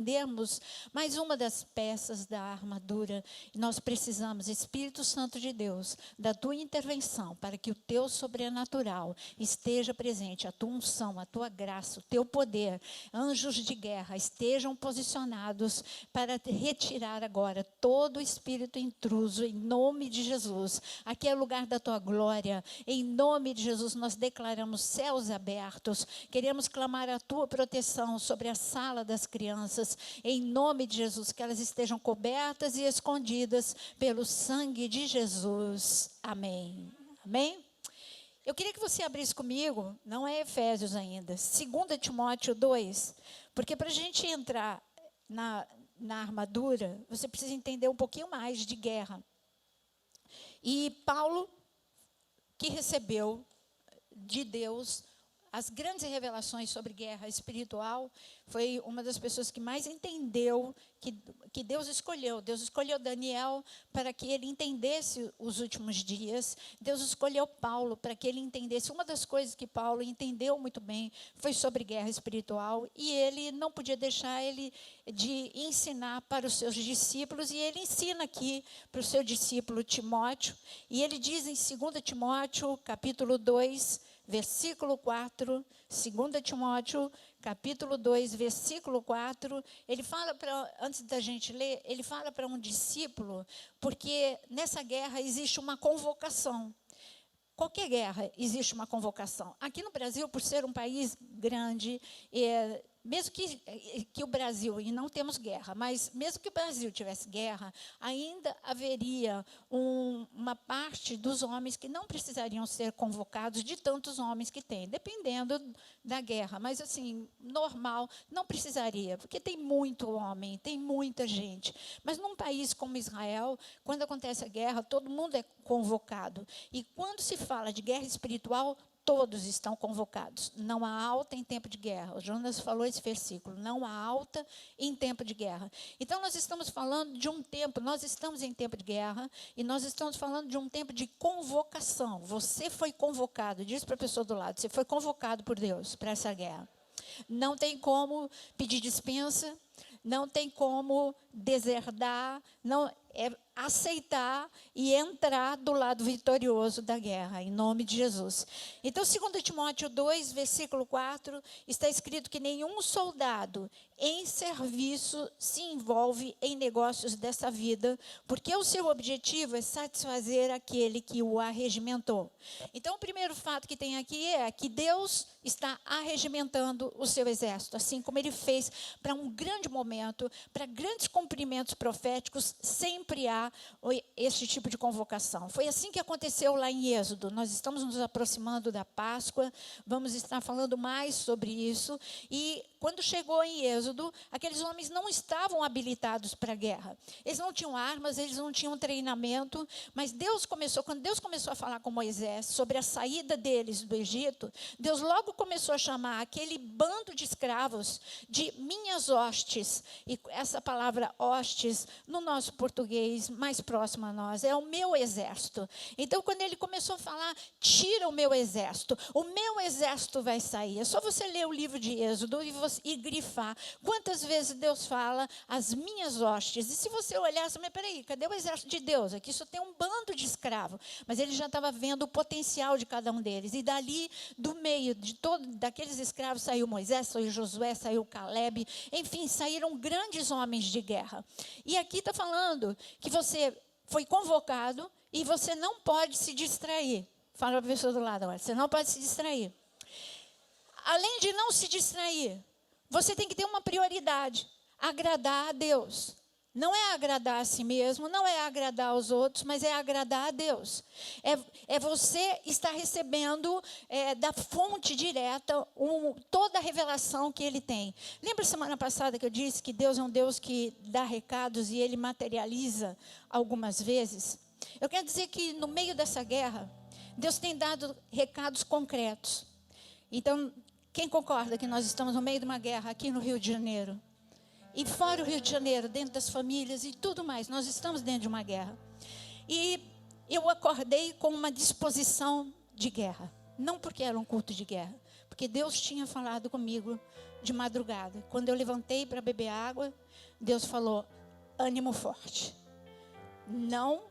Entendemos mais uma das peças da armadura. Nós precisamos, Espírito Santo de Deus, da tua intervenção, para que o teu sobrenatural esteja presente, a tua unção, a tua graça, o teu poder, anjos de guerra estejam posicionados para retirar agora todo o espírito intruso, em nome de Jesus. Aqui é o lugar da tua glória, em nome de Jesus nós declaramos céus abertos, queremos clamar a tua proteção sobre a sala das crianças, em nome de Jesus, que elas estejam cobertas e escondidas pelo sangue de Jesus. Amém. Amém? Eu queria que você abrisse comigo, não é Efésios ainda, 2 Timóteo 2, porque para a gente entrar na armadura, você precisa entender um pouquinho mais de guerra. E Paulo, que recebeu de Deus as grandes revelações sobre guerra espiritual, foi uma das pessoas que mais entendeu que Deus escolheu. Deus escolheu Daniel para que ele entendesse os últimos dias. Deus escolheu Paulo para que ele entendesse. Uma das coisas que Paulo entendeu muito bem foi sobre guerra espiritual. E ele não podia deixar ele de ensinar para os seus discípulos. E ele ensina aqui para o seu discípulo Timóteo. E ele diz em 2 Timóteo, capítulo 2, versículo 4, 2 Timóteo, capítulo 2, versículo 4, ele fala antes da gente ler, ele fala para um discípulo, porque nessa guerra existe uma convocação. Qualquer guerra existe uma convocação. Aqui no Brasil, por ser um país grande, mesmo que o Brasil, e não temos guerra, mas mesmo que o Brasil tivesse guerra, ainda haveria uma parte dos homens que não precisariam ser convocados, de tantos homens que tem, dependendo da guerra. Mas, assim, normal, não precisaria, porque tem muito homem, tem muita gente. Mas num país como Israel, quando acontece a guerra, todo mundo é convocado. E quando se fala de guerra espiritual, todos estão convocados. Não há alta em tempo de guerra. O Jonas falou esse versículo. Não há alta em tempo de guerra. Então, nós estamos falando de um tempo, nós estamos em tempo de guerra, e nós estamos falando de um tempo de convocação. Você foi convocado, diz para a pessoa do lado, você foi convocado por Deus para essa guerra. Não tem como pedir dispensa, não tem como deserdar, não é aceitar e entrar do lado vitorioso da guerra, em nome de Jesus. Então, 2 Timóteo 2, versículo 4, está escrito que nenhum soldado em serviço se envolve em negócios dessa vida, porque o seu objetivo é satisfazer aquele que o arregimentou. Então, o primeiro fato que tem aqui é que Deus está arregimentando o seu exército, assim como ele fez para um grande momento, para grandes cumprimentos proféticos, sempre há esse tipo de convocação. Foi assim que aconteceu lá em Êxodo. Nós estamos nos aproximando da Páscoa, vamos estar falando mais sobre isso. E quando chegou em Êxodo, aqueles homens não estavam habilitados para a guerra. Eles não tinham armas, eles não tinham treinamento, mas quando Deus começou a falar com Moisés sobre a saída deles do Egito, Deus logo começou a chamar aquele bando de escravos de minhas hostes. E essa palavra hostes, no nosso português mais próximo a nós, é o meu exército. Então, quando ele começou a falar, tira o meu exército vai sair. É só você ler o livro de Êxodo e grifar quantas vezes Deus fala as minhas hostes. E se você olhar, você vai, peraí, cadê o exército de Deus? Aqui só tem um bando de escravos. Mas ele já estava vendo o potencial de cada um deles. E dali, do meio de daqueles escravos, saiu Moisés, saiu Josué, saiu Caleb. Enfim, saíram grandes homens de guerra. E aqui está falando que você foi convocado e você não pode se distrair. Fala para a pessoa do lado agora, você não pode se distrair. Além de não se distrair, você tem que ter uma prioridade, agradar a Deus. Não é agradar a si mesmo, não é agradar aos outros, mas é agradar a Deus. É você estar recebendo da fonte direta toda a revelação que Ele tem. Lembra semana passada que eu disse que Deus é um Deus que dá recados e Ele materializa algumas vezes? Eu quero dizer que no meio dessa guerra, Deus tem dado recados concretos. Então, quem concorda que nós estamos no meio de uma guerra aqui no Rio de Janeiro? E fora o Rio de Janeiro, dentro das famílias e tudo mais, nós estamos dentro de uma guerra. E eu acordei com uma disposição de guerra. Não porque era um culto de guerra, porque Deus tinha falado comigo de madrugada. Quando eu levantei para beber água, Deus falou: ânimo forte. Não,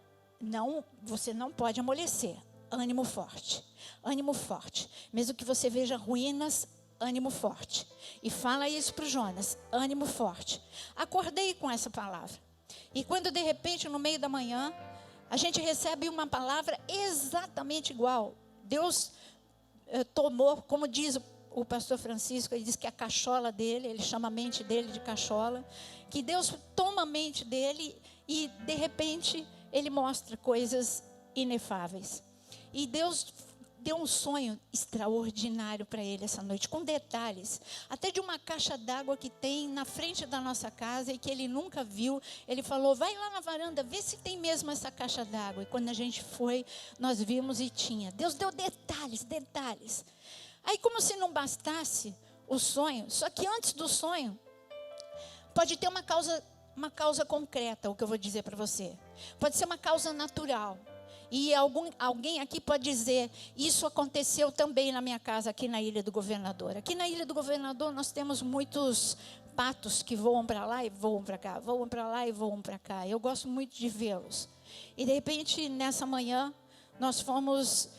você não pode amolecer. Ânimo forte. Ânimo forte. Mesmo que você veja ruínas, ânimo forte. E fala isso para o Jonas: ânimo forte. Acordei com essa palavra. E quando de repente, no meio da manhã, a gente recebe uma palavra exatamente igual. Deus tomou, como diz o pastor Francisco, ele diz que a cachola dele, ele chama a mente dele de cachola, que Deus toma a mente dele e de repente ele mostra coisas inefáveis. E Deus deu um sonho extraordinário para ele essa noite, com detalhes, até de uma caixa d'água que tem na frente da nossa casa e que ele nunca viu. Ele falou: vai lá na varanda, vê se tem mesmo essa caixa d'água. E quando a gente foi, nós vimos e tinha. Deus deu detalhes. Aí, como se não bastasse o sonho, só que antes do sonho, pode ter uma causa concreta, o que eu vou dizer para você. Pode ser uma causa natural. E alguém aqui pode dizer: isso aconteceu também na minha casa, aqui na Ilha do Governador. Aqui na Ilha do Governador nós temos muitos patos que voam para lá e voam para cá, voam para lá e voam para cá. Eu gosto muito de vê-los. E de repente, nessa manhã, nós fomos,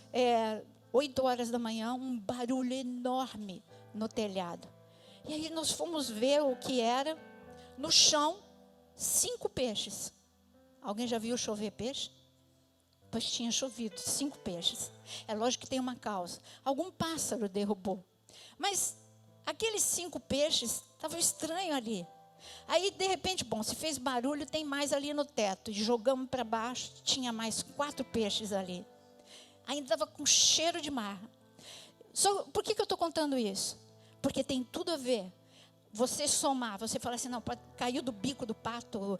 8 horas da manhã, um barulho enorme no telhado. E aí nós fomos ver o que era. No chão, 5 peixes. Alguém já viu chover peixe? Pois tinha chovido, 5 peixes. É lógico que tem uma causa. Algum pássaro derrubou. Mas aqueles 5 peixes estavam estranhos ali. Aí, de repente, se fez barulho, tem mais ali no teto. E jogamos para baixo, tinha mais 4 peixes ali. Ainda estava com cheiro de mar. Por que eu estou contando isso? Porque tem tudo a ver. Você somar, você fala assim: não, caiu do bico do pato,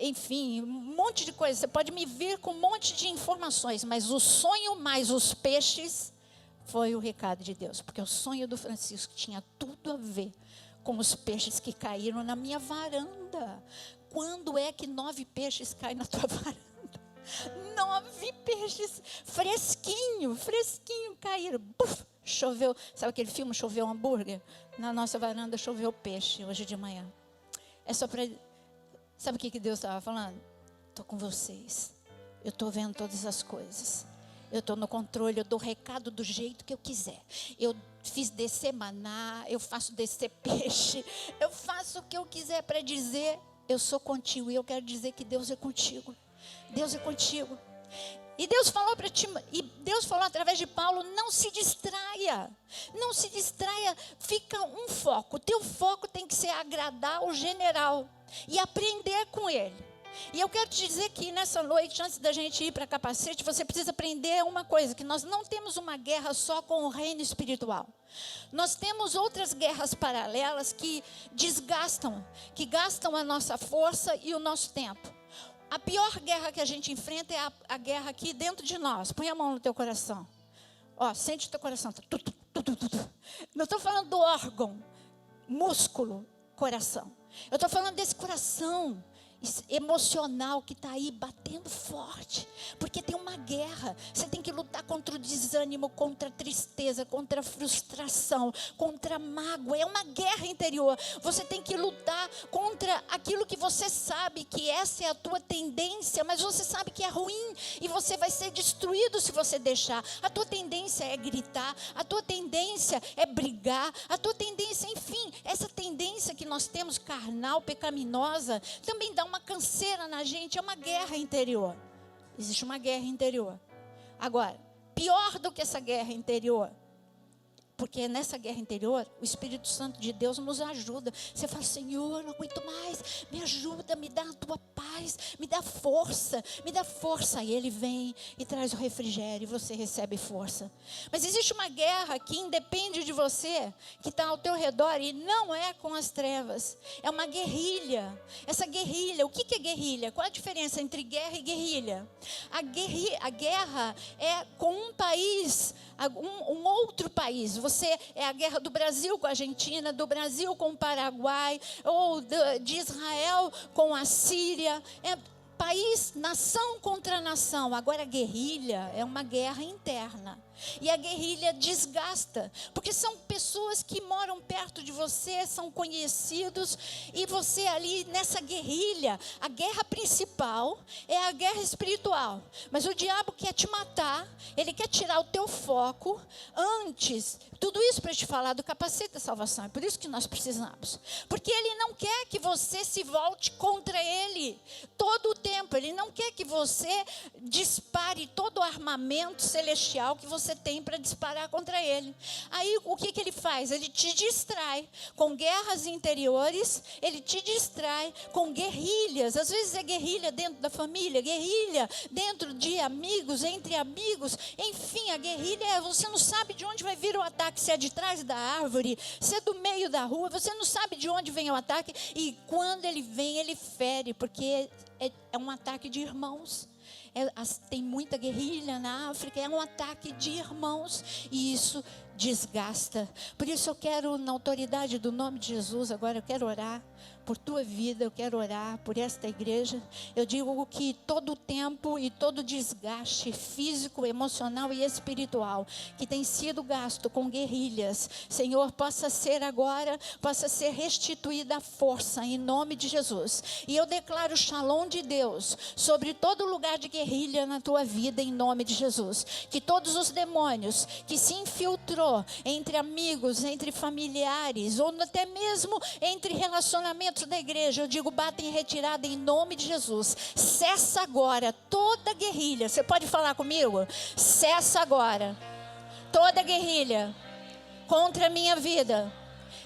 enfim, um monte de coisa. Você pode me vir com um monte de informações, mas o sonho mais os peixes foi o recado de Deus. Porque o sonho do Francisco tinha tudo a ver com os peixes que caíram na minha varanda. Quando é que 9 peixes caem na tua varanda? 9 peixes, fresquinho caíram. Buf, choveu, sabe aquele filme Choveu Hambúrguer? Na nossa varanda choveu peixe hoje de manhã. É só para... Sabe o que Deus estava falando? Estou com vocês. Eu estou vendo todas as coisas. Eu estou no controle, eu dou recado do jeito que eu quiser. Eu fiz descer maná, eu faço descer peixe. Eu faço o que eu quiser para dizer: eu sou contigo. E eu quero dizer que Deus é contigo. Deus é contigo. E Deus falou para ti, e Deus falou através de Paulo: não se distraia. Não se distraia, fica um foco. O teu foco tem que ser agradar o general e aprender com ele. E eu quero te dizer que nessa noite, antes da gente ir para Capacete, você precisa aprender uma coisa: que nós não temos uma guerra só com o reino espiritual. Nós temos outras guerras paralelas que desgastam, que gastam a nossa força e o nosso tempo. A pior guerra que a gente enfrenta é a guerra aqui dentro de nós. Põe a mão no teu coração. Sente o teu coração. Não estou falando do órgão, músculo, coração. Eu estou falando desse coração emocional que está aí batendo forte, porque tem uma guerra. Você tem que lutar contra o desânimo, contra a tristeza, contra a frustração, contra a mágoa. É uma guerra interior. Você tem que lutar contra aquilo que você sabe que essa é a tua tendência, mas você sabe que é ruim e você vai ser destruído se você deixar. A tua tendência é gritar, a tua tendência é brigar, a tua tendência, enfim, essa tendência que nós temos carnal, pecaminosa, também dá uma canseira na gente. É uma guerra interior. Existe uma guerra interior. Agora, pior do que essa guerra interior, porque nessa guerra interior, o Espírito Santo de Deus nos ajuda. Você fala: Senhor, não aguento mais, me ajuda, me dá a tua paz, me dá força, me dá força. E Ele vem e traz o refrigério e você recebe força. Mas existe uma guerra que independe de você, que está ao teu redor, e não é com as trevas. É uma guerrilha. Essa guerrilha, o que é guerrilha? Qual a diferença entre guerra e guerrilha? A guerra é com um país, um outro país. Você é a guerra do Brasil com a Argentina, do Brasil com o Paraguai, ou de Israel com a Síria. É país, nação contra nação. Agora, a guerrilha é uma guerra interna. E a guerrilha desgasta, porque são pessoas que moram perto de você, são conhecidos, e você ali nessa guerrilha, a guerra principal é a guerra espiritual. Mas o diabo quer te matar, ele quer tirar o teu foco antes. Tudo isso para te falar do capacete da salvação, é por isso que nós precisamos. Porque ele não quer que você se volte contra ele todo o tempo, ele não quer que você dispare todo o armamento celestial que você tem para disparar contra ele. Aí o que ele faz? Ele te distrai com guerras interiores, ele te distrai com guerrilhas. Às vezes é guerrilha dentro da família, guerrilha dentro de amigos, entre amigos. Enfim, a guerrilha é, você não sabe de onde vai vir o ataque, se é de trás da árvore, se é do meio da rua, você não sabe de onde vem o ataque, e quando ele vem, ele fere, porque é um ataque de irmãos. Tem muita guerrilha na África, é um ataque de irmãos, e isso desgasta. Por isso eu quero, na autoridade do nome de Jesus, agora eu quero orar por tua vida, eu quero orar por esta igreja. Eu digo que todo o tempo e todo o desgaste físico, emocional e espiritual que tem sido gasto com guerrilhas, Senhor, possa ser agora, possa ser restituída a força em nome de Jesus. E eu declaro o shalom de Deus sobre todo lugar de guerrilha na tua vida em nome de Jesus. Que todos os demônios que se infiltrou entre amigos, entre familiares, ou até mesmo entre relacionamentos da igreja, eu digo, bata em retirada em nome de Jesus. Cessa agora toda guerrilha. Você pode falar comigo? Cessa agora toda guerrilha contra a minha vida,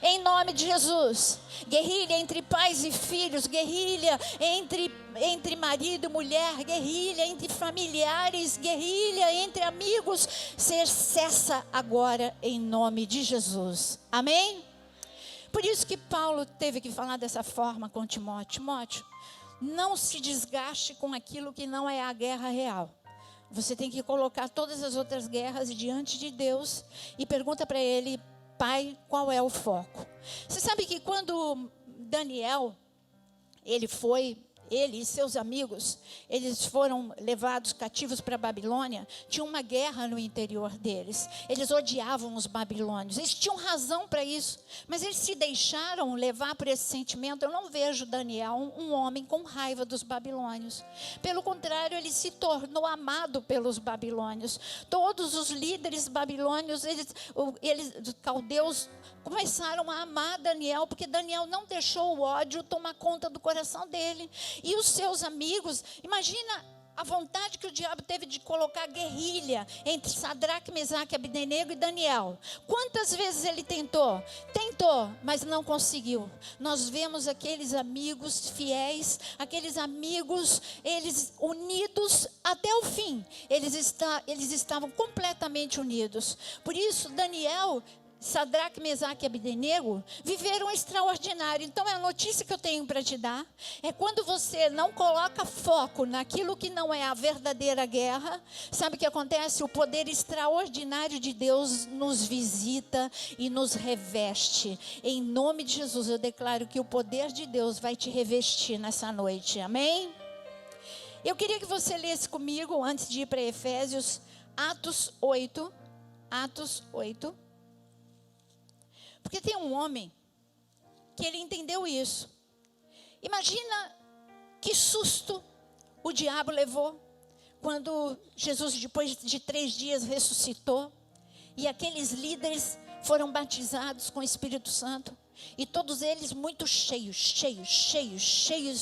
em nome de Jesus. Guerrilha entre pais e filhos, guerrilha entre marido e mulher, guerrilha entre familiares, guerrilha entre amigos. Cessa agora em nome de Jesus. Amém? Por isso que Paulo teve que falar dessa forma com Timóteo. Timóteo, não se desgaste com aquilo que não é a guerra real. Você tem que colocar todas as outras guerras diante de Deus e pergunta para ele, Pai, qual é o foco? Você sabe que quando Daniel, ele e seus amigos, eles foram levados cativos para a Babilônia, tinha uma guerra no interior deles. Eles odiavam os babilônios, eles tinham razão para isso, mas eles se deixaram levar por esse sentimento. Eu não vejo Daniel um homem com raiva dos babilônios. Pelo contrário, ele se tornou amado pelos babilônios. Todos os líderes babilônios, os caldeus, começaram a amar Daniel, porque Daniel não deixou o ódio tomar conta do coração dele. E os seus amigos, imagina a vontade que o diabo teve de colocar guerrilha entre Sadraque, Mesaque, Abdenego e Daniel. Quantas vezes ele tentou? Tentou, mas não conseguiu. Nós vemos aqueles amigos fiéis, aqueles amigos, eles unidos até o fim. Eles estavam completamente unidos. Por isso, Daniel, Sadraque, Mesaque e Abdenego viveram extraordinário. Então a notícia que eu tenho para te dar é quando você não coloca foco naquilo que não é a verdadeira guerra, sabe o que acontece? O poder extraordinário de Deus nos visita e nos reveste. Em nome de Jesus eu declaro que o poder de Deus vai te revestir nessa noite, amém? Eu queria que você lesse comigo, antes de ir para Efésios, Atos 8. Porque tem um homem que ele entendeu isso. Imagina que susto o diabo levou quando Jesus, depois de 3 dias, ressuscitou. E aqueles líderes foram batizados com o Espírito Santo. E todos eles muito cheios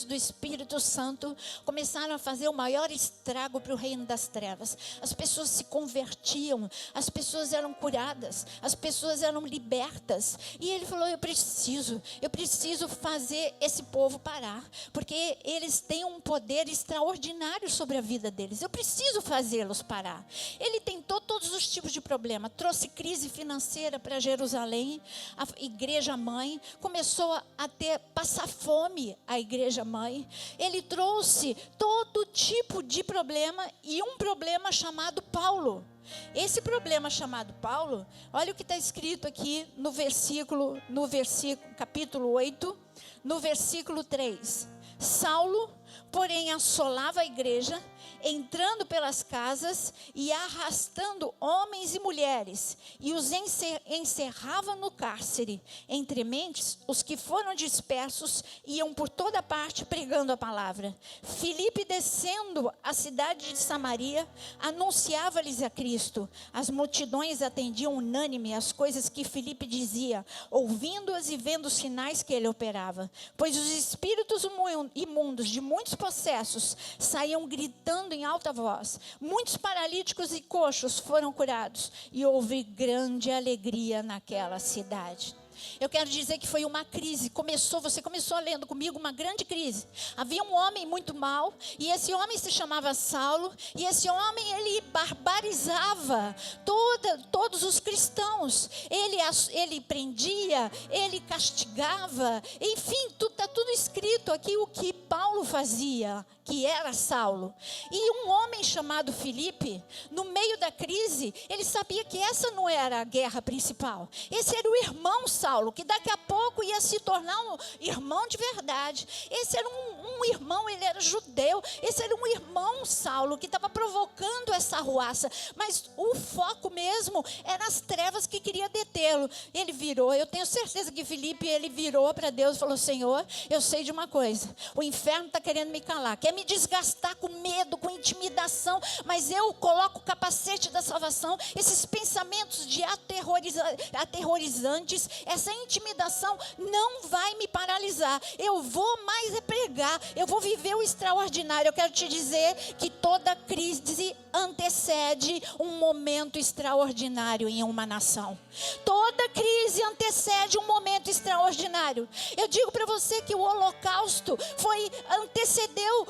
do Espírito Santo, começaram a fazer o maior estrago para o reino das trevas. As pessoas se convertiam, as pessoas eram curadas, as pessoas eram libertas. E ele falou, eu preciso fazer esse povo parar, porque eles têm um poder extraordinário sobre a vida deles. Eu preciso fazê-los parar. Ele tentou todos os tipos de problema, trouxe crise financeira para Jerusalém, a igreja mãe, começou a passar fome a igreja mãe. Ele trouxe todo tipo de problema, e um problema chamado Paulo. Esse problema chamado Paulo, olha o que está escrito aqui no capítulo 8, no versículo 3. Saulo, porém, assolava a igreja, entrando pelas casas e arrastando homens e mulheres, e os encerrava no cárcere. Entre mentes, os que foram dispersos iam por toda parte pregando a palavra. Filipe, descendo a cidade de Samaria, anunciava-lhes a Cristo. As multidões atendiam unânime às coisas que Filipe dizia, ouvindo-as e vendo os sinais que ele operava. Pois os espíritos imundos de muitos possessos saíam gritando em alta voz. Muitos paralíticos e coxos foram curados, e houve grande alegria naquela cidade. Eu quero dizer que foi uma crise. Você começou lendo comigo uma grande crise. Havia um homem muito mau, e esse homem se chamava Saulo, e esse homem, ele barbarizava todos os cristãos. Ele prendia, ele castigava, enfim, está tudo escrito aqui o que Paulo fazia, que era Saulo. E um homem chamado Filipe, no meio da crise, ele sabia que essa não era a guerra principal. Esse era o irmão Saulo, que daqui a pouco ia se tornar um irmão de verdade. Esse era um irmão, ele era judeu. Esse era um irmão Saulo, que estava provocando essa arruaça. Mas o foco mesmo era as trevas que queria detê-lo. Ele virou, eu tenho certeza que Filipe, ele virou para Deus e falou: Senhor, eu sei de uma coisa, o inferno está querendo me calar, quer me desgastar com medo, com intimidação, mas eu coloco o capacete da salvação. Esses pensamentos de aterrorizantes, essa intimidação não vai me paralisar. Eu vou mais pregar, eu vou viver o extraordinário. Eu quero te dizer que toda crise antecede um momento extraordinário em uma nação. Toda crise antecede um momento extraordinário. Eu digo para você que o Holocausto antecedeu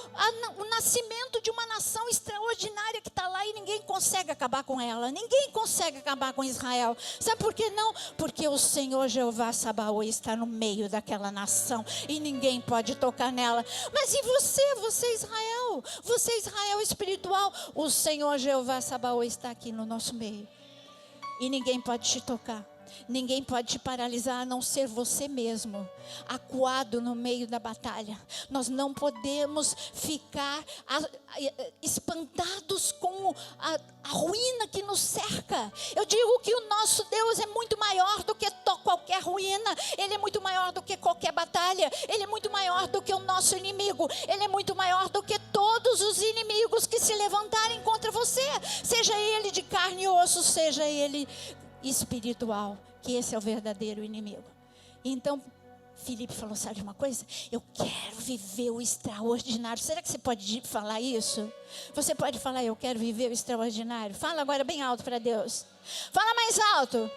o nascimento de uma nação extraordinária que está lá e ninguém consegue acabar com ela. Ninguém consegue acabar com Israel. Sabe por que não? Porque o Senhor Jeová Sabaoth está no meio daquela nação e ninguém pode tocar nela. Mas e você Israel? Você Israel espiritual? O Senhor Jeová Sabaoth está aqui no nosso meio. E ninguém pode te tocar. Ninguém pode te paralisar, a não ser você mesmo, acuado no meio da batalha. Nós não podemos ficar espantados com a ruína que nos cerca. Eu digo que o nosso Deus é muito maior do que qualquer ruína. Ele é muito maior do que qualquer batalha. Ele é muito maior do que o nosso inimigo. Ele é muito maior do que todos os inimigos que se levantarem contra você. Seja ele de carne e osso, seja ele espiritual, que esse é o verdadeiro inimigo. Então Filipe falou: sabe uma coisa? Eu quero viver o extraordinário. Será que você pode falar isso? Você pode falar: eu quero viver o extraordinário? Fala agora bem alto para Deus. Fala mais alto.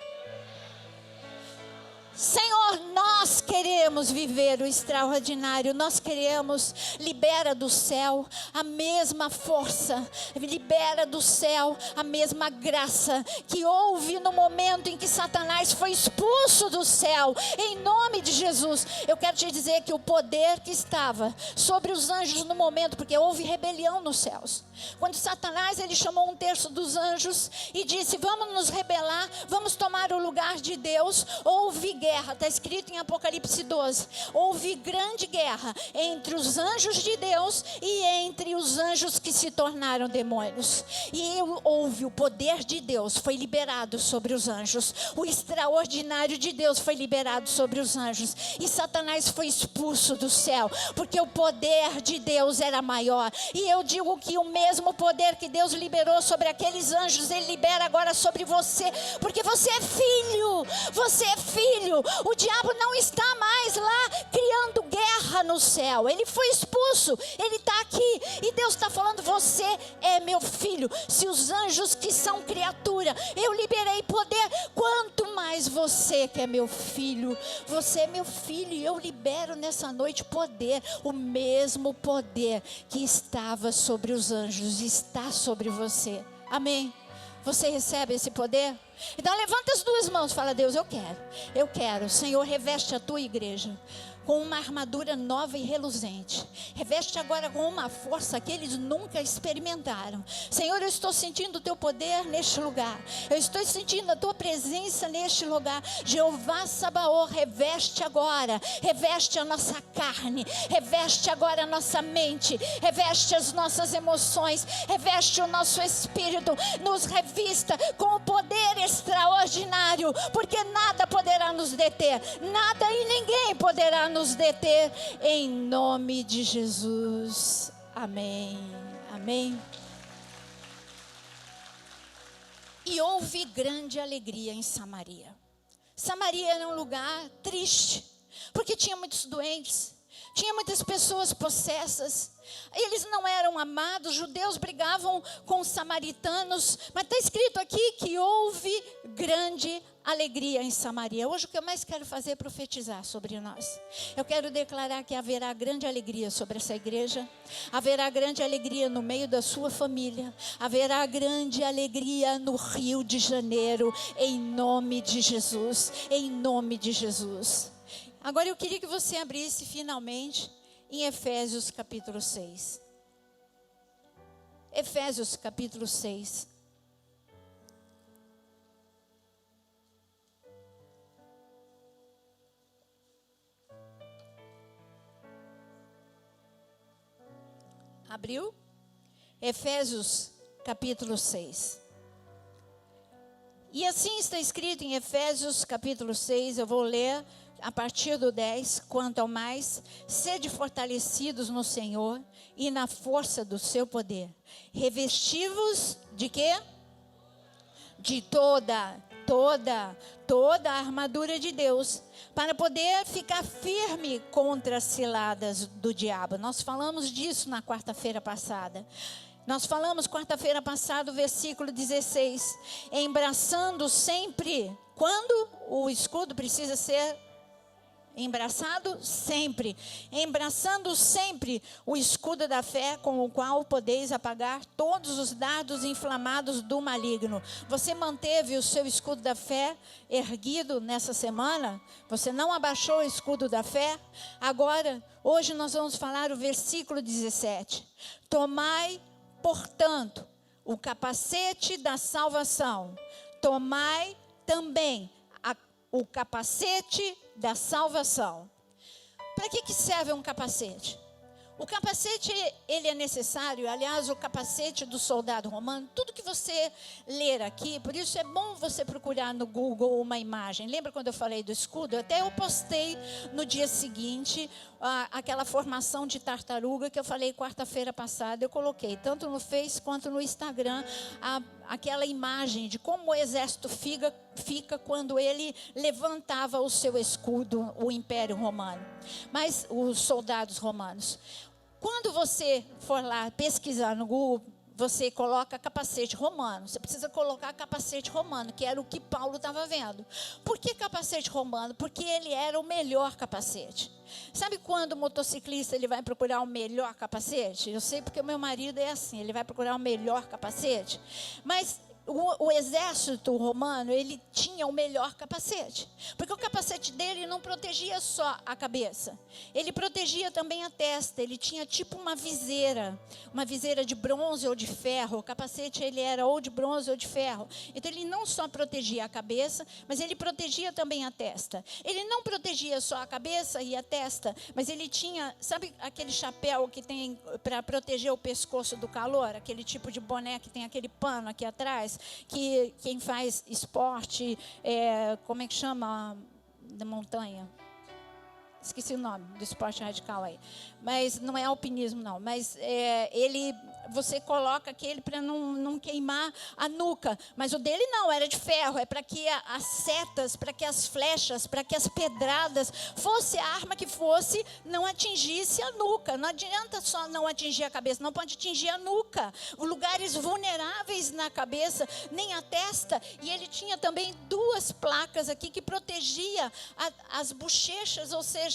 Senhor, nós queremos viver o extraordinário. Nós queremos, libera do céu a mesma força, libera do céu a mesma graça que houve no momento em que Satanás foi expulso do céu, em nome de Jesus. Eu quero te dizer que o poder que estava sobre os anjos no momento, porque houve rebelião nos céus, quando Satanás, ele chamou 1/3 dos anjos e disse: vamos nos rebelar, vamos tomar o lugar de Deus. Houve guerra, está escrito em Apocalipse 12, houve grande guerra entre os anjos de Deus e entre os anjos que se tornaram demônios. E houve o poder de Deus, foi liberado sobre os anjos. O extraordinário de Deus foi liberado sobre os anjos. E Satanás foi expulso do céu, porque o poder de Deus era maior. E eu digo que o mesmo poder que Deus liberou sobre aqueles anjos, Ele libera agora sobre você, porque você é filho. Você é filho. O diabo não está mais lá criando guerra no céu. Ele foi expulso. Ele está aqui. E Deus está falando: você é meu filho. Se os anjos que são criatura, eu liberei poder, quanto mais você que é meu filho. Você é meu filho e eu libero nessa noite poder. O mesmo poder que estava sobre os anjos está sobre você. Amém? Você recebe esse poder? Então levanta as duas mãos e fala: Deus, eu quero. Senhor, reveste a tua igreja com uma armadura nova e reluzente. Reveste agora com uma força que eles nunca experimentaram. Senhor, eu estou sentindo o teu poder neste lugar. Eu estou sentindo a tua presença neste lugar. Jeová Sabaoth, reveste agora. Reveste a nossa carne. Reveste agora a nossa mente. Reveste as nossas emoções. Reveste o nosso espírito. Nos revista com o poder extraordinário. Porque nada poderá nos deter. Nada e ninguém poderá nos deter. Em nome de Jesus. Amém. Amém. E houve grande alegria em Samaria. Samaria era um lugar triste, porque tinha muitos doentes, tinha muitas pessoas possessas. Eles não eram amados, os judeus brigavam com os samaritanos, mas está escrito aqui que houve grande alegria em Samaria. Hoje o que eu mais quero fazer é profetizar sobre nós. Eu quero declarar que haverá grande alegria sobre essa igreja, haverá grande alegria no meio da sua família, haverá grande alegria no Rio de Janeiro, em nome de Jesus, em nome de Jesus. Agora eu queria que você abrisse finalmente em Efésios capítulo 6. Efésios capítulo 6. Abriu? Efésios capítulo 6. E assim está escrito em Efésios capítulo 6, eu vou ler a partir do 10, quanto ao mais, sede fortalecidos no Senhor e na força do seu poder. Revestivos de quê? De toda a armadura de Deus, para poder ficar firme contra as ciladas do diabo. Nós falamos disso na quarta-feira passada. Nós falamos quarta-feira passada, o versículo 16. Embraçando sempre, quando o escudo precisa ser embraçado sempre, embraçando sempre o escudo da fé, com o qual podeis apagar todos os dardos inflamados do maligno. Você manteve o seu escudo da fé erguido nessa semana? Você não abaixou o escudo da fé? Agora, hoje nós vamos falar o versículo 17. Tomai, portanto, o capacete da salvação. Tomai também o capacete da salvação. Para que serve um capacete? O capacete, ele é necessário, aliás, o capacete do soldado romano, tudo que você ler aqui, por isso é bom você procurar no Google uma imagem. Lembra quando eu falei do escudo? Até eu postei no dia seguinte aquela formação de tartaruga que eu falei quarta-feira passada. Eu coloquei tanto no Face quanto no Instagram aquela imagem de como o exército fica quando ele levantava o seu escudo, o Império Romano, mas os soldados romanos. Quando você for lá pesquisar no Google, você coloca capacete romano. Você precisa colocar capacete romano, que era o que Paulo estava vendo. Por que capacete romano? Porque ele era o melhor capacete. Sabe quando o motociclista ele vai procurar o melhor capacete? Eu sei porque o meu marido é assim, ele vai procurar o melhor capacete. Mas o exército romano, ele tinha o melhor capacete. Porque o capacete dele não protegia só a cabeça. Ele protegia também a testa. Ele tinha tipo uma viseira de bronze ou de ferro. O capacete, ele era ou de bronze ou de ferro. Então, ele não só protegia a cabeça, mas ele protegia também a testa. Ele não protegia só a cabeça e a testa, mas ele tinha, sabe aquele chapéu que tem para proteger o pescoço do calor? Aquele tipo de boné que tem aquele pano aqui atrás? Que quem faz esporte, como é que chama, da montanha? Esqueci o nome do esporte radical aí. Mas não é alpinismo, não. Mas você coloca aquele para não queimar a nuca. Mas o dele não, era de ferro. É para que as setas, para que as flechas, para que as pedradas, fosse a arma que fosse, não atingisse a nuca. Não adianta só não atingir a cabeça, não pode atingir a nuca. Lugares vulneráveis na cabeça, nem a testa. E ele tinha também 2 placas aqui que protegia as bochechas, ou seja,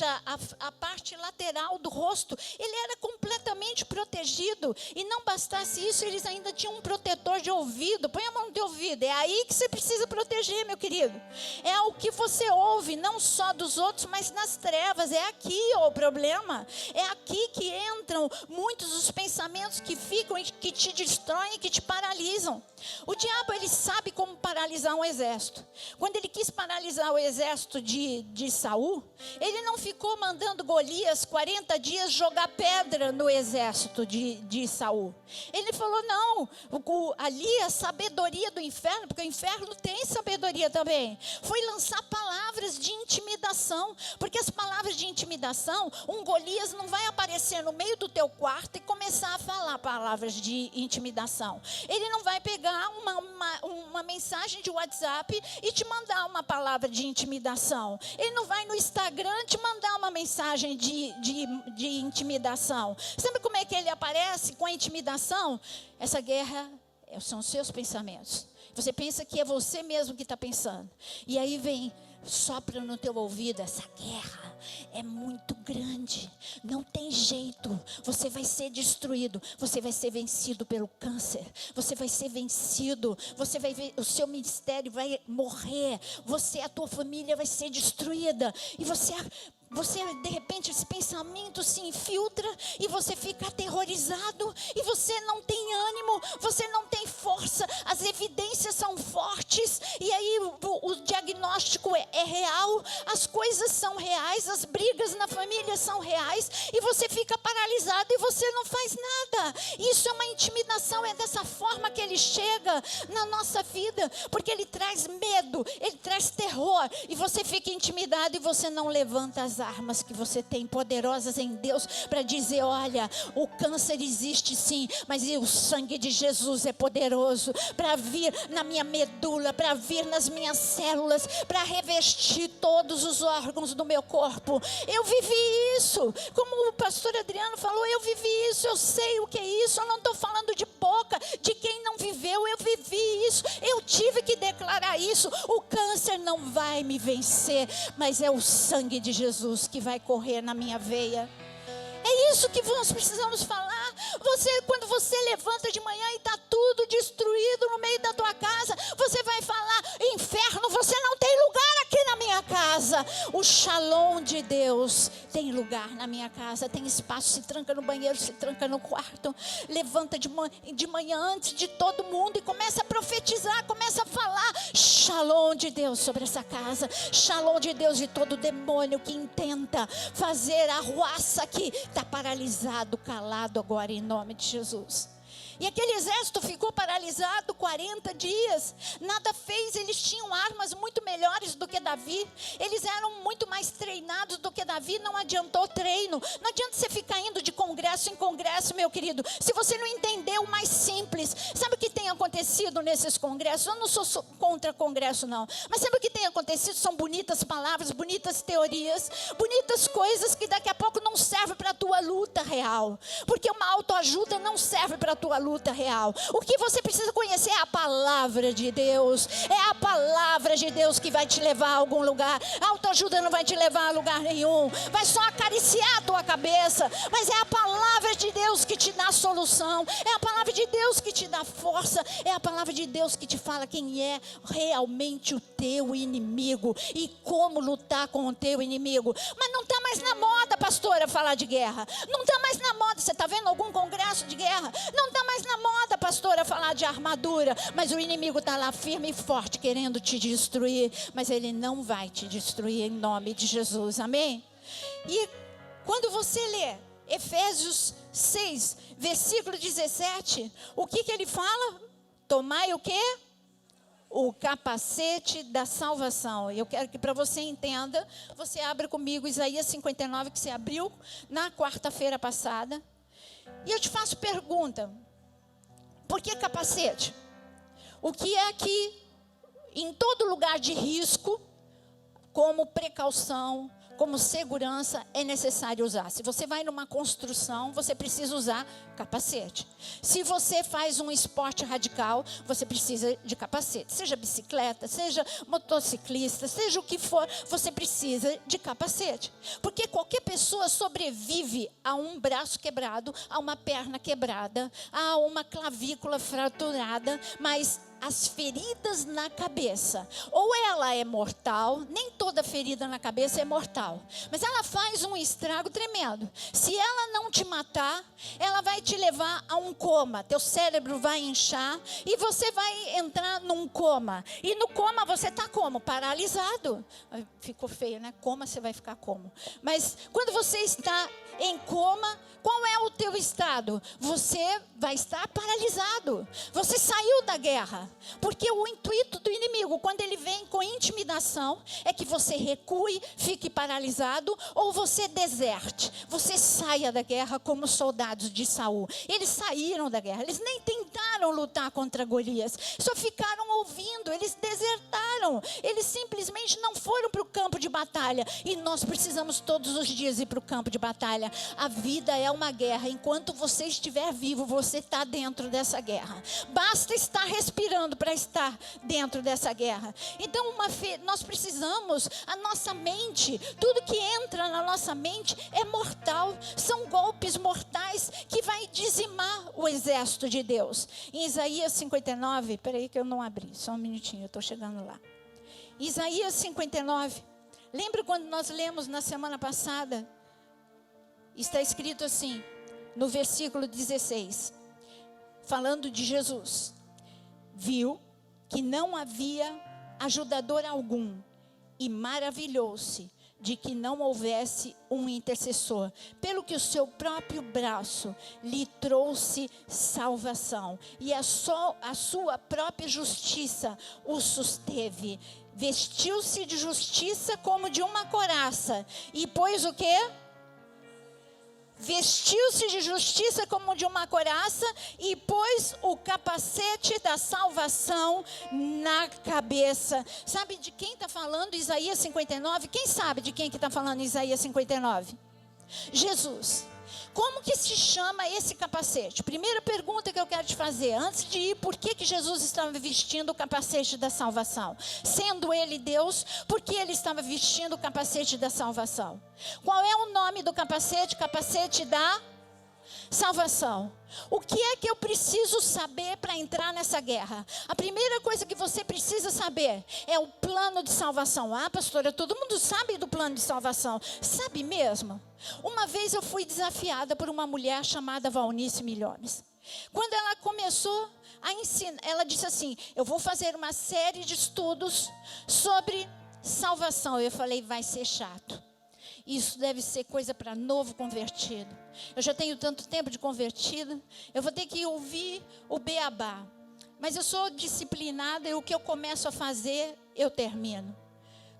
a parte lateral do rosto. Ele era completamente altamente protegido. E não bastasse isso, eles ainda tinham um protetor de ouvido. Põe a mão no teu ouvido. É aí que você precisa proteger, meu querido. É o que você ouve, não só dos outros, mas nas trevas. É aqui o problema. É aqui que entram muitos dos pensamentos que ficam e que te destroem, que te paralisam. O diabo, ele sabe como paralisar um exército. Quando ele quis paralisar o exército de Saul, ele não ficou mandando Golias 40 dias jogar pedra no exército de Saul. Ele falou, não, ali a sabedoria do inferno, porque o inferno tem sabedoria também, foi lançar palavras de intimidação, porque as palavras de intimidação, um Golias não vai aparecer no meio do teu quarto e começar a falar palavras de intimidação. Ele não vai pegar uma mensagem de WhatsApp e te mandar uma palavra de intimidação. Ele não vai no Instagram te mandar uma mensagem de intimidação. Sabe como é que ele aparece com a intimidação? Essa guerra são os seus pensamentos. Você pensa que é você mesmo que está pensando. E aí vem, sopra no teu ouvido, essa guerra é muito grande, não tem jeito, você vai ser destruído, você vai ser vencido pelo câncer, você vai ser vencido, você vai ver, o seu ministério vai morrer, a tua família vai ser destruída, e você de repente esse pensamento se infiltra e você fica aterrorizado e você não tem ânimo, você não tem força, as evidências são fortes e aí o diagnóstico é real, as coisas são reais, as brigas na família são reais e você fica paralisado e você não faz nada. Isso é uma intimidação, é dessa forma que ele chega na nossa vida, porque ele traz medo, ele traz terror e você fica intimidado e você não levanta as armas que você tem poderosas em Deus para dizer, olha, o câncer existe sim, mas o sangue de Jesus é poderoso para vir na minha medula, para vir nas minhas células, para revestir todos os órgãos do meu corpo. Eu vivi isso, como o pastor Adriano falou, eu vivi isso, eu sei o que é isso, eu não estou falando de boca, de quem não viveu, eu vivi isso, eu tive que declarar isso, o câncer não vai me vencer, mas é o sangue de Jesus que vai correr na minha veia. É isso que nós precisamos falar. Quando você levanta de manhã e está tudo destruído no meio da tua casa, você vai falar, inferno, você não tem lugar aqui na minha casa. O shalom de Deus tem lugar na minha casa, tem espaço, se tranca no banheiro, se tranca no quarto, levanta de manhã antes de todo mundo e começa a profetizar, começa a falar, shalom de Deus sobre essa casa, shalom de Deus de todo demônio que intenta fazer a ruaça aqui, está paralisado, calado agora em nome de Jesus. E aquele exército ficou paralisado 40 dias, nada fez, eles tinham armas muito melhores do que Davi, eles eram muito mais treinados do que Davi, não adiantou treino, não adianta você ficar indo de congresso em congresso, meu querido, se você não entender o mais simples. Sabe o que tem acontecido nesses congressos? Eu não sou contra congresso não, mas sabe o que tem acontecido? São bonitas palavras, bonitas teorias, bonitas coisas que daqui a pouco não servem para a tua luta real, porque uma autoajuda não serve para a tua luta real. O que você precisa conhecer é a palavra de Deus. É a palavra de Deus que vai te levar a algum lugar. A autoajuda não vai te levar a lugar nenhum, vai só acariciar a tua cabeça, mas é a palavra de Deus que te dá solução, é a palavra de Deus que te dá força, é a palavra de Deus que te fala quem é realmente o teu inimigo e como lutar com o teu inimigo. Mas não está mais na moda, pastora, falar de guerra. Não está mais na moda. Você está vendo algum congresso de guerra? Não está mais na moda, pastora, falar de armadura, mas o inimigo está lá firme e forte querendo te destruir, mas ele não vai te destruir em nome de Jesus, amém? E quando você lê Efésios 6, versículo 17, o que ele fala? Tomai o quê? O capacete da salvação. Eu quero que para você entenda, você abra comigo Isaías 59, que você abriu na quarta-feira passada, e eu te faço pergunta, por que capacete? O que é que em todo lugar de risco, como precaução, como segurança é necessário usar. Se você vai numa construção, você precisa usar capacete. Se você faz um esporte radical, você precisa de capacete. Seja bicicleta, seja motociclista, seja o que for, você precisa de capacete. Porque qualquer pessoa sobrevive a um braço quebrado, a uma perna quebrada, a uma clavícula fraturada, mas as feridas na cabeça, ou ela é mortal, nem toda ferida na cabeça é mortal, mas ela faz um estrago tremendo. Se ela não te matar, ela vai te levar a um coma, teu cérebro vai inchar e você vai entrar num coma. E no coma você está como? Paralisado. Ficou feio, né? Coma você vai ficar como? Mas quando você está em coma, qual é o teu estado? Você vai estar paralisado. Você saiu da guerra. Porque o intuito do inimigo, quando ele vem com intimidação, é que você recue, fique paralisado, ou você deserte. Você saia da guerra como soldados de Saul. Eles saíram da guerra, eles nem tentaram lutar contra Golias, só ficaram ouvindo, eles desertaram. Eles simplesmente não foram para o campo de batalha. E nós precisamos todos os dias ir para o campo de batalha. A vida é uma guerra. Enquanto você estiver vivo, você está dentro dessa guerra. Basta estar respirando para estar dentro dessa guerra. Então nós precisamos, a nossa mente, tudo que entra na nossa mente é mortal. São golpes mortais que vai dizimar o exército de Deus. Em Isaías 59, peraí que eu não abri, só um minutinho, eu estou chegando lá. Isaías 59, lembra quando nós lemos na semana passada? Está escrito assim, no versículo 16, falando de Jesus. Viu que não havia ajudador algum e maravilhou-se de que não houvesse um intercessor, pelo que o seu próprio braço lhe trouxe salvação e a sua própria justiça o susteve. Vestiu-se de justiça como de uma couraça e pôs o quê? Vestiu-se de justiça como de uma couraça e pôs o capacete da salvação na cabeça. Sabe de quem está falando Isaías 59? Quem sabe de quem que está falando Isaías 59? Jesus. Como que se chama esse capacete? Primeira pergunta que eu quero te fazer, antes de ir, por que Jesus estava vestindo o capacete da salvação? Sendo ele Deus, por que ele estava vestindo o capacete da salvação? Qual é o nome do capacete? Capacete da salvação. O que é que eu preciso saber para entrar nessa guerra? A primeira coisa que você precisa saber é o plano de salvação. Ah, pastora, todo mundo sabe do plano de salvação. Sabe mesmo? Uma vez eu fui desafiada por uma mulher chamada Valnice Milhomes. Quando ela começou a ensinar, ela disse assim, eu vou fazer uma série de estudos sobre salvação. Eu falei, vai ser chato. Isso deve ser coisa para novo convertido. Eu já tenho tanto tempo de convertido. Eu vou ter que ouvir o beabá. Mas eu sou disciplinada e o que eu começo a fazer, eu termino.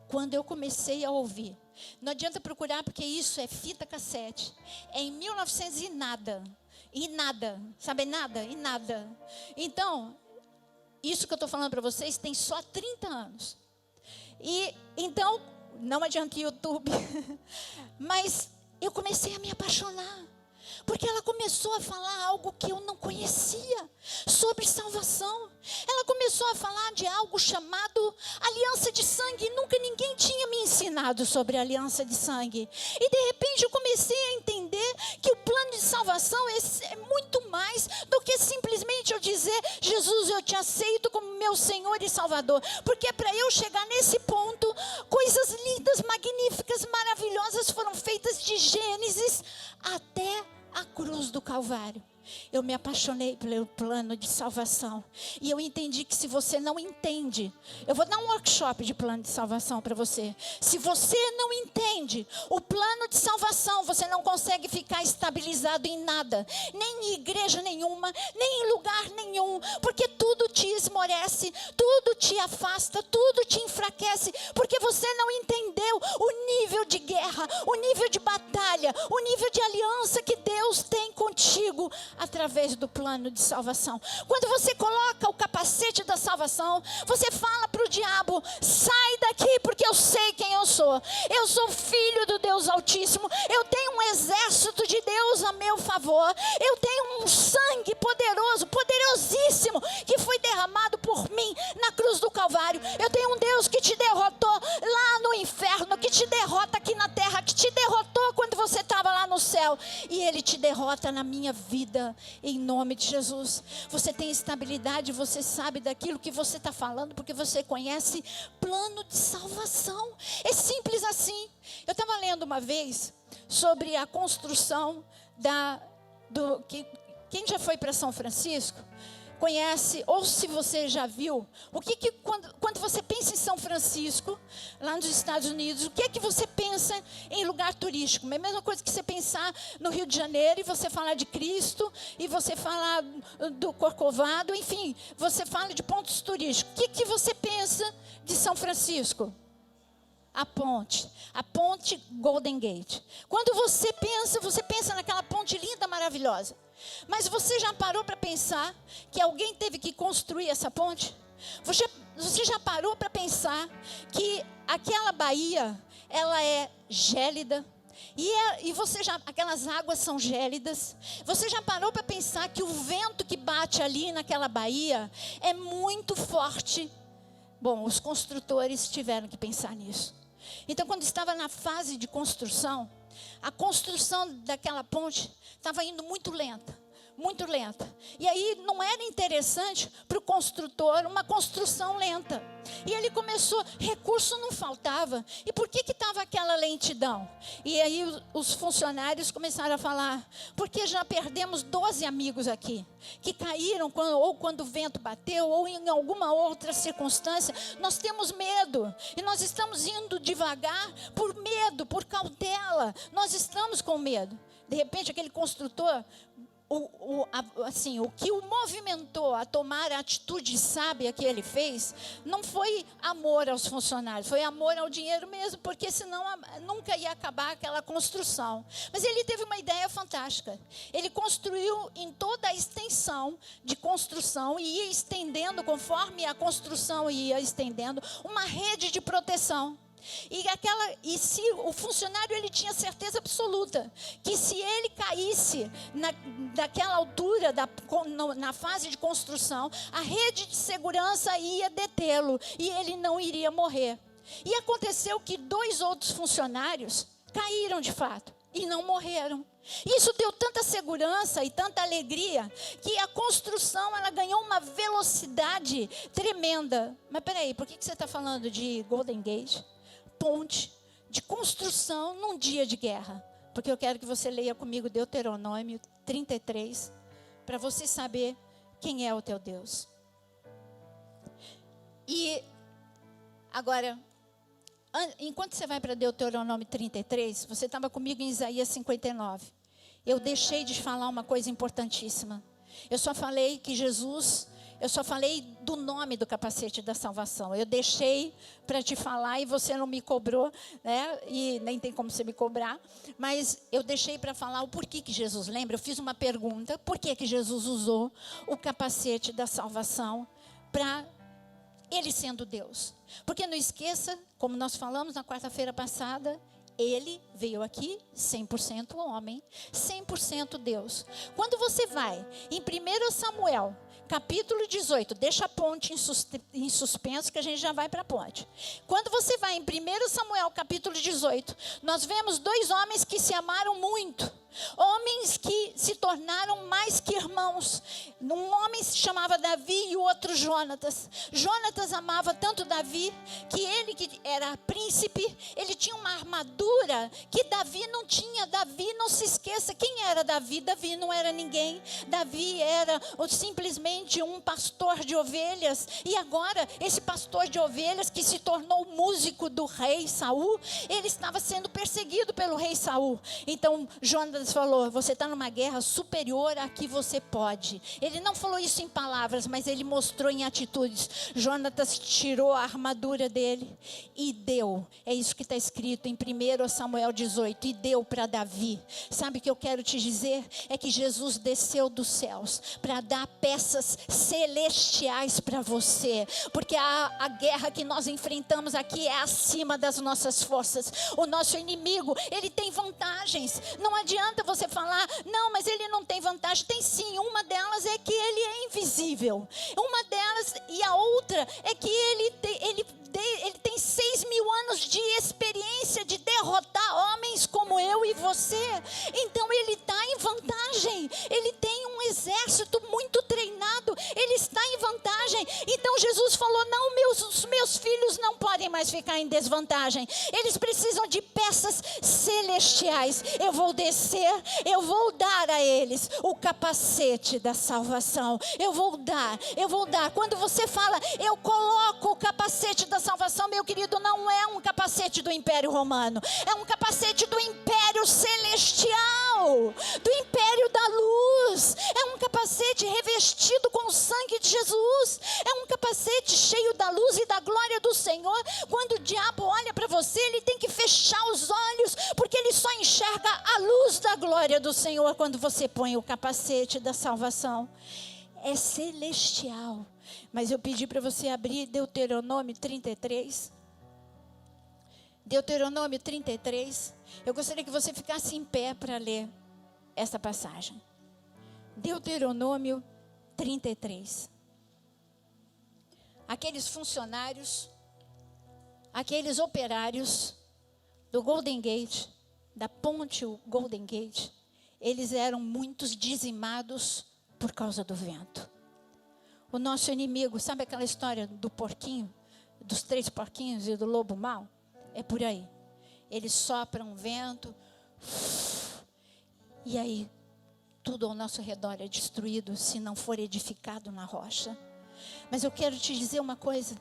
Quando eu comecei a ouvir. Não adianta procurar porque isso é fita cassete. É em 1900 e nada. E nada. Sabe nada? E nada. Então, isso que eu estou falando para vocês tem só 30 anos. E então... não adianta YouTube, mas eu comecei a me apaixonar, porque ela começou a falar algo que eu não conhecia, sobre salvação. Ela começou a falar de algo chamado aliança de sangue, nunca ninguém tinha me ensinado sobre aliança de sangue, e de repente eu comecei a entender que o plano de salvação é muito mais do que simplesmente eu dizer, Jesus, eu te aceito como meu Senhor e Salvador, porque para eu chegar nesse ponto, coisas lindas, magníficas, maravilhosas foram feitas de Gênesis até a cruz do Calvário. Eu me apaixonei pelo plano de salvação. E eu entendi que se você não entende, eu vou dar um workshop de plano de salvação para você. Se você não entende o plano de salvação, você não consegue ficar estabilizado em nada. Nem em igreja nenhuma, nem em lugar nenhum. Porque tudo te esmorece, tudo te afasta, tudo te enfraquece. Porque você não entendeu o nível de guerra guerra, o nível de batalha, o nível de aliança que Deus tem contigo através do plano de salvação. Quando você coloca o capacete da salvação, você fala para o diabo: sai daqui, porque eu sei quem eu sou. Eu sou filho do Deus Altíssimo. Eu tenho um exército de Deus a meu favor. Eu tenho um sangue poderoso, poderosíssimo, que foi derramado por mim na cruz do Calvário. Eu tenho um Deus que te derrotou lá no inferno, que te derrota aqui na terra, que te derrotou quando você estava lá no céu, e Ele te derrota na minha vida, em nome de Jesus. Você tem estabilidade, você sabe daquilo que você está falando, porque você conhece plano de salvação. É simples assim. Eu estava lendo uma vez sobre a construção quem já foi para São Francisco conhece, ou se você já viu, quando você pensa em São Francisco, lá nos Estados Unidos, o que é que você pensa em lugar turístico? É a mesma coisa que você pensar no Rio de Janeiro e você falar de Cristo, e você falar do Corcovado, enfim, você fala de pontos turísticos. O que você pensa de São Francisco? A ponte Golden Gate. Quando você pensa naquela ponte linda, maravilhosa. Mas você já parou para pensar que alguém teve que construir essa ponte? Você já parou para pensar que aquela baía, ela é gélida? E aquelas águas são gélidas. Você já parou para pensar que o vento que bate ali naquela baía é muito forte? Bom, os construtores tiveram que pensar nisso. Então, quando estava na fase de construção, a construção daquela ponte estava indo muito lenta. Muito lenta. E aí não era interessante para o construtor uma construção lenta. E ele começou, recurso não faltava. E por que estava aquela lentidão? E aí os funcionários começaram a falar: porque já perdemos 12 amigos aqui, que caíram ou quando o vento bateu, ou em alguma outra circunstância. Nós temos medo, e nós estamos indo devagar por medo, por cautela. Nós estamos com medo. De repente aquele construtor, o que o movimentou a tomar a atitude sábia que ele fez, não foi amor aos funcionários, foi amor ao dinheiro mesmo, porque senão nunca ia acabar aquela construção. Mas ele teve uma ideia fantástica. Ele construiu em toda a extensão de construção, e ia estendendo, conforme a construção ia estendendo, uma rede de proteção. E se o funcionário, ele tinha certeza absoluta que se ele caísse daquela altura, na fase de construção, a rede de segurança ia detê-lo e ele não iria morrer. E aconteceu que 2 outros funcionários caíram de fato e não morreram. Isso deu tanta segurança e tanta alegria que a construção, ela ganhou uma velocidade tremenda. Mas peraí, por que você está falando de Golden Gate? Ponte de construção num dia de guerra? Porque eu quero que você leia comigo Deuteronômio 33, para você saber quem é o teu Deus. E agora, enquanto você vai para Deuteronômio 33, você estava comigo em Isaías 59. Eu deixei de falar uma coisa importantíssima. Eu só falei do nome do capacete da salvação. Eu deixei para te falar e você não me cobrou, né? E nem tem como você me cobrar. Mas eu deixei para falar o porquê que Jesus, lembra? Eu fiz uma pergunta: por que Jesus usou o capacete da salvação para Ele sendo Deus? Porque não esqueça, como nós falamos na quarta-feira passada, Ele veio aqui 100% homem, 100% Deus. Quando você vai em 1 Samuel, capítulo 18, deixa a ponte em suspenso, que a gente já vai para a ponte. Quando você vai em 1 Samuel, capítulo 18, nós vemos 2 homens que se amaram muito. Homens que se tornaram mais que irmãos. Um homem se chamava Davi e o outro Jonatas. Jonatas amava tanto Davi que ele, que era príncipe, ele tinha uma armadura que Davi não tinha. Davi, não se esqueça, quem era Davi? Davi não era ninguém. Davi era simplesmente um pastor de ovelhas. E agora, esse pastor de ovelhas que se tornou músico do rei Saul, ele estava sendo perseguido pelo rei Saul. Então Jonatas Jonatas falou, você está numa guerra superior à que você pode. Ele não falou isso em palavras, mas ele mostrou em atitudes. Jonatas tirou a armadura dele e deu. É isso que está escrito em 1 Samuel 18. E deu para Davi. Sabe o que eu quero te dizer? É que Jesus desceu dos céus para dar peças celestiais para você. Porque a guerra que nós enfrentamos aqui é acima das nossas forças. O nosso inimigo, ele tem vantagens. Não adianta você falar, não, mas ele não tem vantagem. Tem sim, uma delas é que ele é invisível. Uma delas, e a outra é que ele tem 6.000 anos de experiência de derrotar homens como eu e você. Então ele está em vantagem. Ele tem um exército muito treinado. Ele está em vantagem. Então Jesus falou, não, os meus filhos não podem mais ficar em desvantagem. Eles precisam de peças celestiais. Eu vou descer, eu vou dar a eles o capacete da salvação. Eu vou dar. Quando você fala, eu coloco o capacete da salvação, meu querido, não é um capacete do Império Romano. É um capacete do Império Celestial, do Império da Luz. É um capacete revestido com o sangue de Jesus. É um capacete cheio da luz e da glória do Senhor. Quando o diabo olha para você, ele tem que fechar os olhos, porque ele só enxerga a luz da glória do Senhor quando você põe o capacete da salvação. É celestial. Mas eu pedi para você abrir Deuteronômio 33. Deuteronômio 33. Eu gostaria que você ficasse em pé para ler essa passagem. Deuteronômio 33. Aqueles funcionários, aqueles operários do Golden Gate, da ponte Golden Gate, eles eram muitos dizimados por causa do vento. O nosso inimigo, sabe aquela história do porquinho, dos 3 porquinhos e do lobo mau? É por aí. Ele sopra um vento, e aí tudo ao nosso redor é destruído se não for edificado na rocha. Mas eu quero te dizer uma coisa,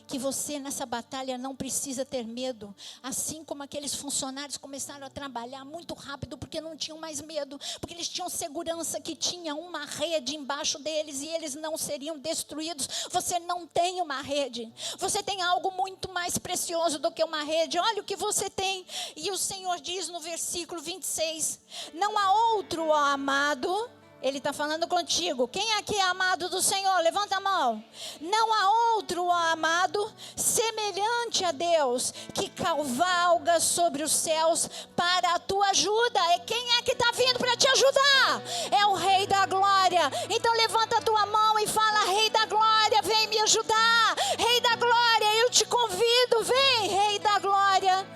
que você nessa batalha não precisa ter medo. Assim como aqueles funcionários começaram a trabalhar muito rápido, porque não tinham mais medo, porque eles tinham segurança que tinha uma rede embaixo deles e eles não seriam destruídos. Você não tem uma rede, você tem algo muito mais precioso do que uma rede. Olha o que você tem. E o Senhor diz no versículo 26, não há outro, ó amado. Ele está falando contigo. Quem aqui é amado do Senhor? Levanta a mão. Não há outro, ó amado, semelhante a Deus, que cavalga sobre os céus para a tua ajuda. E quem é que está vindo para te ajudar? É o Rei da Glória. Então levanta a tua mão e fala, Rei da Glória, vem me ajudar. Rei da Glória, eu te convido, vem, Rei da Glória.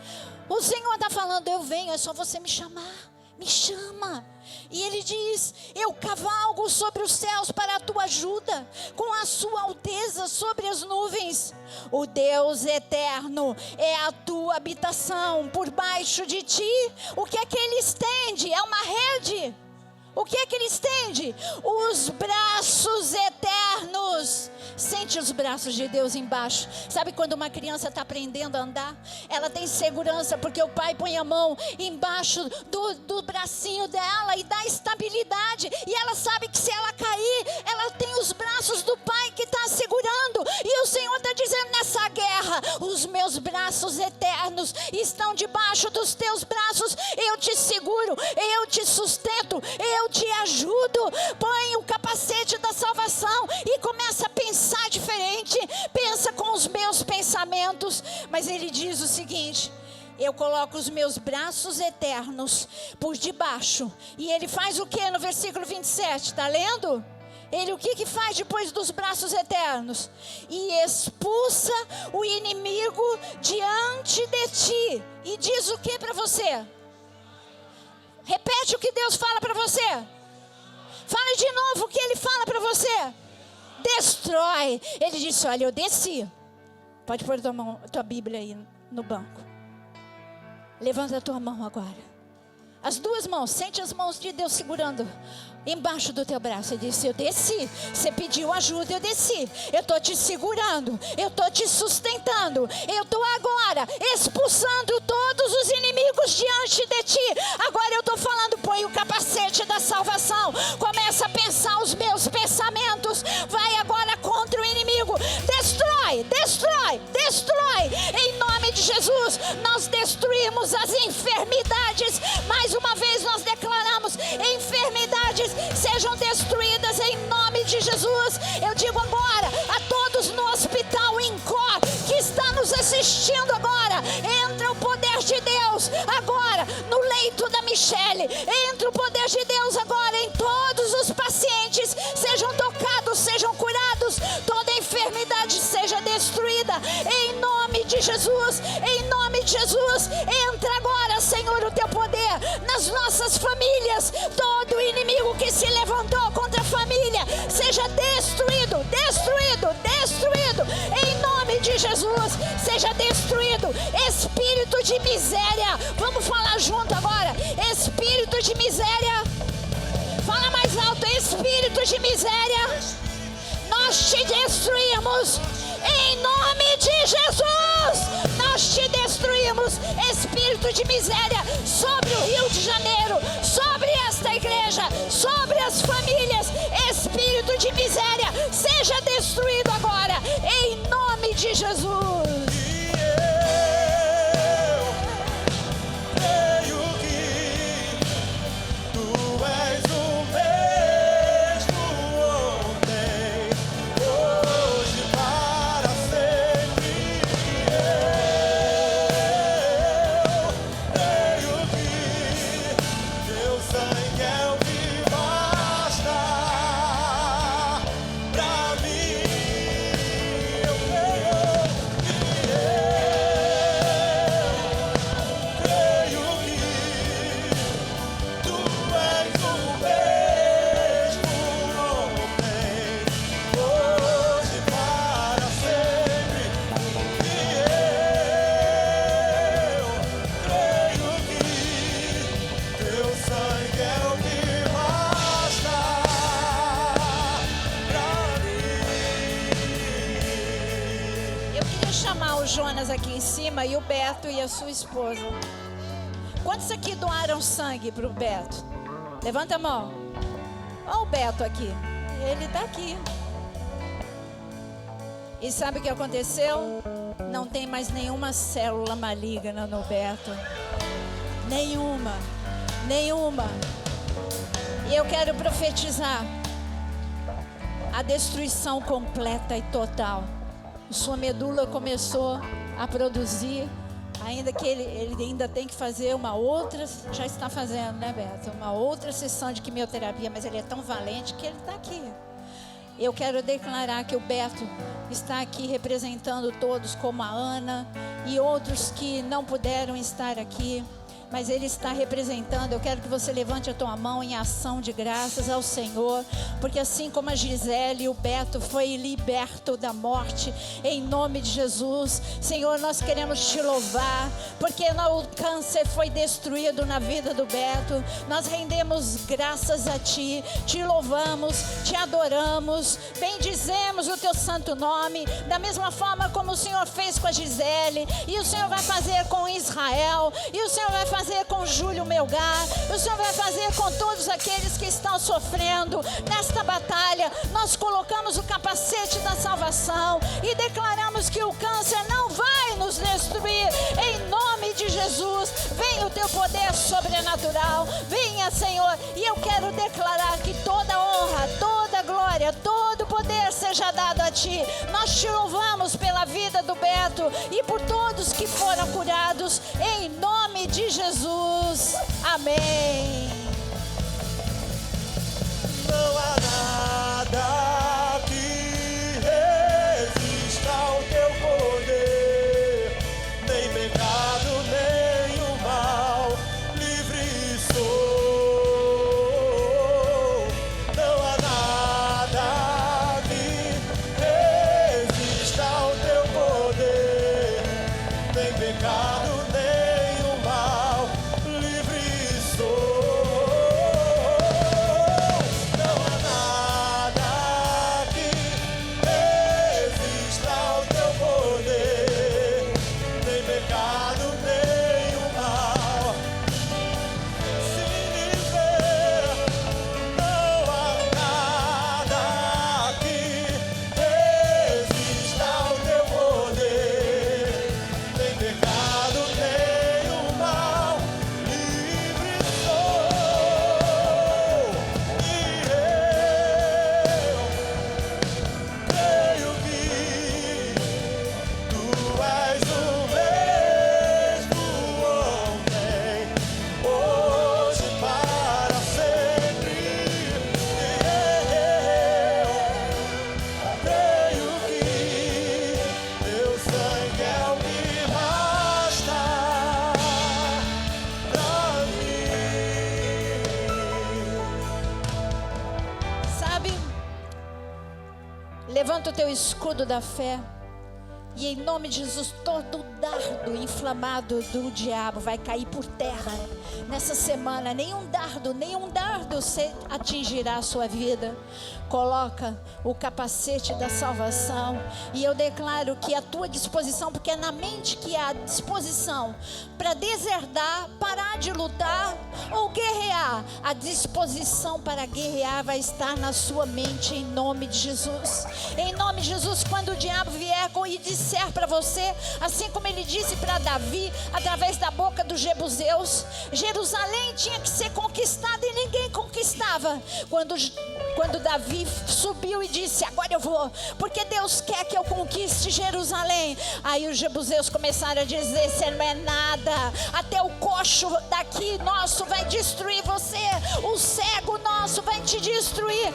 O Senhor está falando, eu venho, é só você me chamar. Me chama. E ele diz, eu cavalgo sobre os céus para a tua ajuda, com a sua alteza sobre as nuvens. O Deus eterno é a tua habitação por baixo de ti. O que é que ele estende? É uma rede. O que é que ele estende? Os braços eternos. Sente os braços de Deus embaixo. Sabe quando uma criança está aprendendo a andar? Ela tem segurança porque o pai põe a mão embaixo do bracinho dela e dá estabilidade. E ela sabe que se ela cair, ela tem os braços do pai que está segurando. E o Senhor está dizendo nessa guerra, os meus braços eternos estão debaixo dos teus braços. Eu te seguro, eu te sustento, eu te ajudo. Põe o capacete da salvação e começa a pensar diferente. Pensa com os meus pensamentos. Mas ele diz o seguinte, eu coloco os meus braços eternos por debaixo. E ele faz o que no versículo 27? Está lendo? Ele o que faz depois dos braços eternos? E expulsa o inimigo diante de ti. E diz o que para você? Repete o que Deus fala para você. Fale de novo o que ele fala para você. Destrói. Ele disse, olha, eu desci. Pode pôr tua Bíblia aí no banco. Levanta a tua mão agora. As duas mãos, sente as mãos de Deus segurando embaixo do teu braço e disse: eu desci. Você pediu ajuda, eu desci. Eu estou te segurando, eu estou te sustentando. Eu estou agora expulsando todos os inimigos diante de ti. Agora eu estou falando: põe o capacete da salvação. Começa a pensar os meus pensamentos. Vai agora contra o inimigo. Destrói, destrói, destrói. Em nome de Jesus, nós destruímos as enfermidades. Mais uma vez nós declaramos: enfermidades sejam destruídas em nome de Jesus. Eu digo agora a todos no hospital INCOR que está nos assistindo agora: entra o poder de Deus agora no leito da Michele. Entra o poder de Deus agora em todos os pacientes. Sejam tocados, sejam curados. Toda enfermidade seja destruída em nome de Jesus. Em nome de Jesus, entra agora, Senhor, o teu poder nas nossas famílias. Todo inimigo que se levantou contra a família seja destruído, destruído, destruído. Em nome de Jesus, seja destruído. Espírito de miséria, vamos falar junto agora. Espírito de miséria, fala mais alto. Espírito de miséria, nós te destruímos em nome de Jesus. Nós te destruímos. Espírito de miséria sobre o Rio de Janeiro, sobre esta igreja, sobre as famílias. Espírito de miséria seja destruído agora em nome de Jesus. Aqui em cima, e o Beto e a sua esposa. Quantos aqui doaram sangue para o Beto? Levanta a mão. Olha o Beto aqui. Ele está aqui. E sabe o que aconteceu? Não tem mais nenhuma célula maligna no Beto. Nenhuma. Nenhuma. E eu quero profetizar a destruição completa e total. Sua medula começou a produzir, ainda que ele ainda tem que fazer uma outra, já está fazendo, né, Beto? Uma outra sessão de quimioterapia, mas ele é tão valente que ele está aqui. Eu quero declarar que o Beto está aqui representando todos, como a Ana e outros que não puderam estar aqui, mas ele está representando. Eu quero que você levante a tua mão em ação de graças ao Senhor, porque assim como a Gisele e o Beto foi liberto da morte, em nome de Jesus, Senhor, nós queremos te louvar, porque o câncer foi destruído na vida do Beto. Nós rendemos graças a ti, te louvamos, te adoramos, bendizemos o teu santo nome, da mesma forma como o Senhor fez com a Gisele, e o Senhor vai fazer com Israel, e o Senhor vai fazer com Júlio Melgar, o Senhor vai fazer com todos aqueles que estão sofrendo nesta batalha. Nós colocamos o capacete da salvação e declaramos que o câncer não vai nos destruir, em nome de Jesus. Venha o teu poder sobrenatural, venha, Senhor, e eu quero declarar que toda honra, toda glória, todo poder seja dado a ti. Nós te louvamos pela vida do Beto e por todos que foram curados, em nome de Jesus. Amém. Não há nada que resista ao teu poder, nem pecado, nem o mal, livre sou. Não há nada que resista ao teu poder, nem pecado, nem o mal, livre sou. Levanta o teu escudo da fé. E em nome de Jesus, todo dardo inflamado do diabo vai cair por terra nessa semana. Nenhum dardo atingirá a sua vida. Coloca o capacete da salvação. E eu declaro que a tua disposição, porque é na mente que há disposição para deserdar, parar de lutar ou guerrear. A disposição para guerrear vai estar na sua mente, em nome de Jesus. Em nome de Jesus, quando o diabo vier e disser para você, assim como ele disse para Davi, através da boca dos jebuseus, Jerusalém tinha que ser conquistada e ninguém conquistava. Quando Davi subiu e disse, agora eu vou, porque Deus quer que eu conquiste Jerusalém. Aí os jebuseus começaram a dizer, você não é nada, até o coxo daqui nosso vai destruir você, o cego nosso vai te destruir.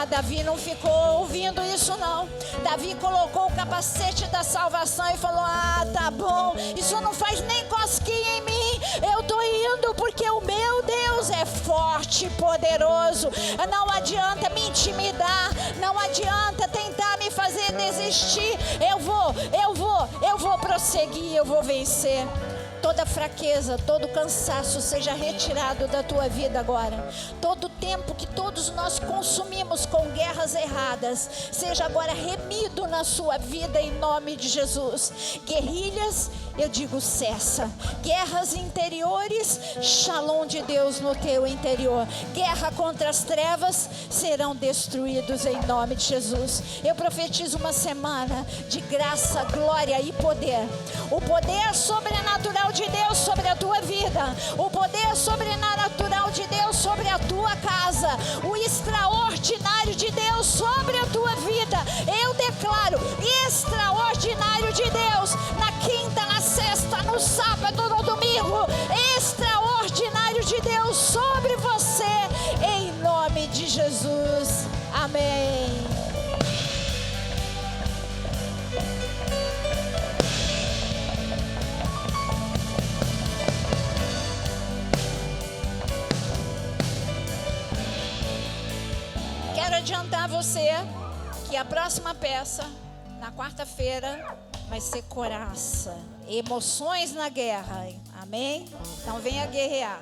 Davi não ficou ouvindo isso não. Davi colocou o capacete da salvação e falou, tá bom, isso não faz nem cosquinha em mim, eu tô indo porque o meu Deus é forte e poderoso. Não adianta me intimidar, não adianta tentar me fazer desistir. Eu vou prosseguir, eu vou vencer. Toda fraqueza, todo cansaço seja retirado da tua vida agora. Todo tempo que todos nós consumimos com guerras erradas, seja agora remido na sua vida em nome de Jesus. Guerrilhas, eu digo cessa. Guerras interiores, shalom de Deus no teu interior. Guerra contra as trevas serão destruídos em nome de Jesus. Eu profetizo uma semana de graça, glória e poder. O poder sobrenatural de Deus sobre a tua vida, o poder sobrenatural de Deus sobre a tua casa, o extraordinário de Deus sobre a tua vida. Eu declaro extraordinário de Deus na quinta, na sexta, no sábado, no domingo. Extraordinário de Deus sobre você, em nome de Jesus. Amém. Quero adiantar você que a próxima peça, na quarta-feira, vai ser coraça, emoções na guerra, amém? Então venha guerrear.